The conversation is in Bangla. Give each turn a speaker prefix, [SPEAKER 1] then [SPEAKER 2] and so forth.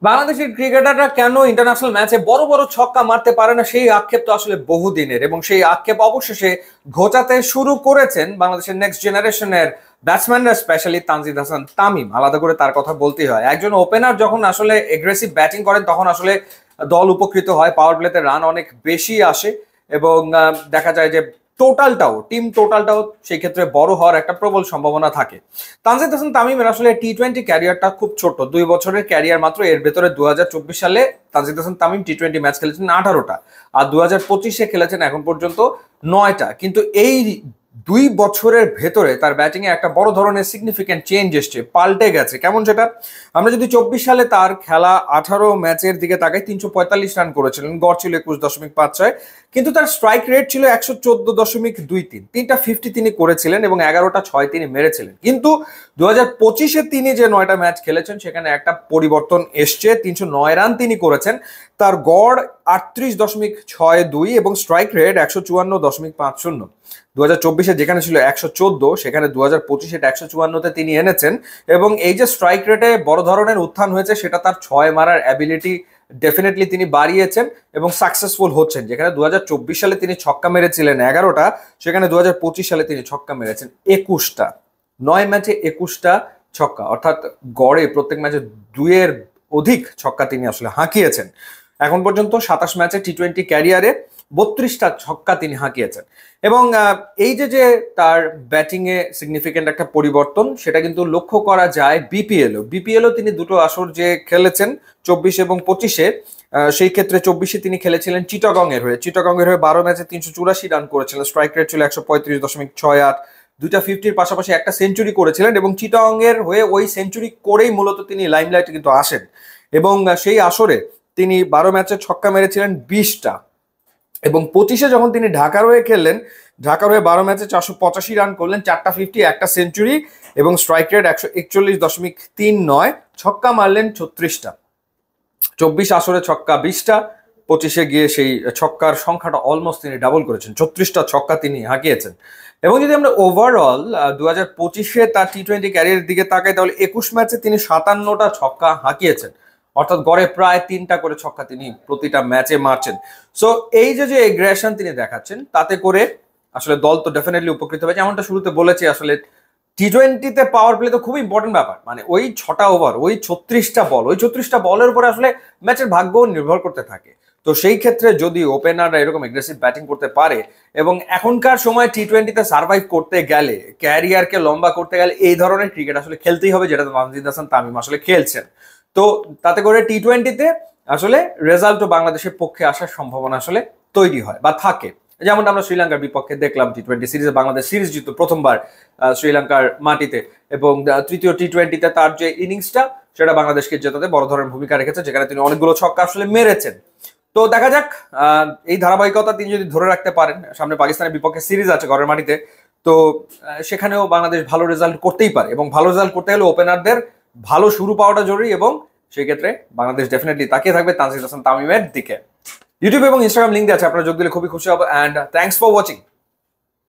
[SPEAKER 1] বাংলাদেশের ক্রিকেটাররা কেন ইন্টারন্যাশনাল ম্যাচে বড় বড় ছক্কা মারতে পারে না, সেই আক্ষেপ তো আসলে বহুদিনের, এবং সেই আক্ষেপ অবশেষে ঘোচাতে শুরু করেছেন বাংলাদেশের নেক্সট জেনারেশনের ব্যাটসম্যানরা, স্পেশালি তানজিদ হাসান তামিম। আলাদা করে তার কথা বলতেই হয়। একজন ওপেনার যখন আসলে এগ্রেসিভ ব্যাটিং করেন তখন আসলে দল উপকৃত হয়, পাওয়ার প্লেতে রান অনেক বেশি আসে, এবং দেখা যায় যে টিম টোটালটাও সেই ক্ষেত্রে বড় হওয়ার একটা প্রবল সম্ভাবনা থাকে। তানজিদ হাসান তামিমের আসলে টি-20 ক্যারিয়ারটা খুব ছোট, 2 বছরের ক্যারিয়ার মাত্র। এর ভেতরে 2024 সালে তানজিদ হাসান তামিম টি-20 ম্যাচ খেলেছেন 18টা, আর 2025-এ খেলেছেন এখন পর্যন্ত 9টা। কিন্তু এই 2 বছরের ভেতরে তার ব্যাটিং এ একটা বড় ধরনের সিগনিফিক্যান্ট চেঞ্জ এসছে, পাল্টে গেছে। কেমন সেটা? আমরা যদি 24 সালে তার খেলা 18 ম্যাচের দিকে তাকাই, 345 রান করেছিলেন, গড় ছিল 21.56, কিন্তু তার স্ট্রাইক রেট ছিল 114.23। 3টা 50 তিনি করেছিলেন এবং 11টা 6 তিনি মেরেছিলেন। কিন্তু 2025-এ তিনি যে 9টা ম্যাচ খেলেছেন সেখানে একটা পরিবর্তন এসছে। 309 রান তিনি করেছেন, তার গড় 38.62 এবং স্ট্রাইক রেট 154.50। 2024-এ যেখানে ছিল 114, সেখানে 2025-এ 154-তে তিনি এনেছেন। এবং এই যে স্ট্রাইক রেটে বড় ধরনের উত্থান হয়েছে, সেটা তার 6 মারার অ্যাবিলিটি ডেফিনেটলি তিনি বাড়িয়েছেন এবং সাকসেসফুল হচ্ছেন। যেখানে 2024 সালে তিনি ছক্কা মেরেছিলেন 11টা, সেখানে 2025 সালে তিনি ছক্কা মেরেছেন 21টা। 9 ম্যাচে 21টা ছক্কা, অর্থাৎ গড়ে প্রত্যেক ম্যাচে 2-এর অধিক ছক্কা তিনি আসলে হাঁকিয়েছেন। এখন পর্যন্ত 27 ম্যাচে টি-20 ক্যারিয়ারে 32টা ছক্কা তিনি হাঁকিয়েছেন। এবং এই যে তার ব্যাটিং এ সিগনিফিক্যান্ট একটা পরিবর্তন, সেটা কিন্তু লক্ষ্য করা যায় বিপিএলও তিনি দুটো আসর যে খেলেছেন 24 এবং 25-এ। সেই ক্ষেত্রে 24-এ তিনি খেলেছিলেন চিটাগং এর হয়ে 12 ম্যাচে 384 রান করেছিলেন, স্ট্রাইক রেট ছিল 135.68, 2টা 50-র পাশাপাশি একটা সেঞ্চুরি করেছিলেন, এবং চিটাগং এর হয়ে ওই সেঞ্চুরি করেই মূলত তিনি লাইমলাইটে কিন্তু আসেন। এবং সেই আসরে তিনি 12 ম্যাচে ছক্কা মেরেছিলেন 20টা, এবং 25-এ যখন তিনি ঢাকার হয়ে খেললেন, ঢাকার হয়ে 12 ম্যাচে 485 রান করলেন, 4টা 50, একটা সেঞ্চুরি এবং স্ট্রাইক রেট 141.39, ছক্কা মারলেন 36টা। 24 আসরে ছক্কা 20টা, 25-এ গিয়ে সেই ছক্কার সংখ্যাটা অলমোস্ট তিনি ডাবল করেছেন, 36টা ছক্কা তিনি হাঁকিয়েছেন। এবং যদি আমরা ওভারঅল 2025-এ তার টি-20 ক্যারিয়ারের দিকে তাকাই, তাহলে 21 ম্যাচে তিনি 57টা ছক্কা হাঁকিয়েছেন, অর্থাৎ গড়ে প্রায় 3টা করে ছক্কা তিনি প্রতিটা ম্যাচে মারছেন। সো এই যে এগ্রেশন তিনি দেখাচ্ছেন, তাতে করে আসলে দল তো ডেফিনেটলি উপকৃত হবে। যেমনটা শুরুতে বলেছি, আসলে টি-20-তে পাওয়ার প্লে তো খুবই ইম্পর্টেন্ট ব্যাপার। মানে ওই 6টা ওভার, ওই 36টা বলের উপরে আসলে ম্যাচের ভাগ্য নির্ভর করতে থাকে। তো সেই ক্ষেত্রে যদি ওপেনাররা এরকম এগ্রেসিভ ব্যাটিং করতে পারে, এবং এখনকার সময় টি-20-তে সার্ভাইভ করতে গেলে, ক্যারিয়ারকে লম্বা করতে গেলে এই ধরনের ক্রিকেট আসলে খেলতেই হবে, যেটা তানজিদ হাসান তামিম আসলে খেলছেন। তো তাতে করে টি-20-তে আসলে রেজাল্টও বাংলাদেশের পক্ষে আসার সম্ভাবনা আসলে তৈরি হয় বা থাকে। যেমনটা আমরা শ্রীলঙ্কার বিপক্ষে দেখলাম, টি-20 সিরিজে বাংলাদেশ সিরিজ জিতল প্রথমবার শ্রীলঙ্কার মাটিতে, এবং তৃতীয় টি-20-তে তার যে ইনিংসটা, সেটা বাংলাদেশকে জেতাতে বড় ধরনের ভূমিকা রেখেছে, যেখানে তিনি অনেকগুলো ছক্কা আসলে মেরেছেন। তো দেখা যাক এই ধারাবাহিকতা তিনি যদি ধরে রাখতে পারেন। সামনে পাকিস্তানের বিপক্ষে সিরিজ আছে ঘরের মাটিতে, তো সেখানেও বাংলাদেশ ভালো রেজাল্ট করতেই পারে, এবং ভালো রেজাল্ট করতে গেলে ওপেনারদের ভালো শুরু পাওয়াটা জরুরি, এবং সেই ক্ষেত্রে বাংলাদেশ ডেফিনেটলি তাকিয়ে থাকবে তানজিদ হাসান তামিমের দিকে। ইউটিউব এবং ইনস্টাগ্রাম লিঙ্ক দিয়ে আছে, আপনারা যোগ দিলে খুবই খুশি হবো। And thanks for watching.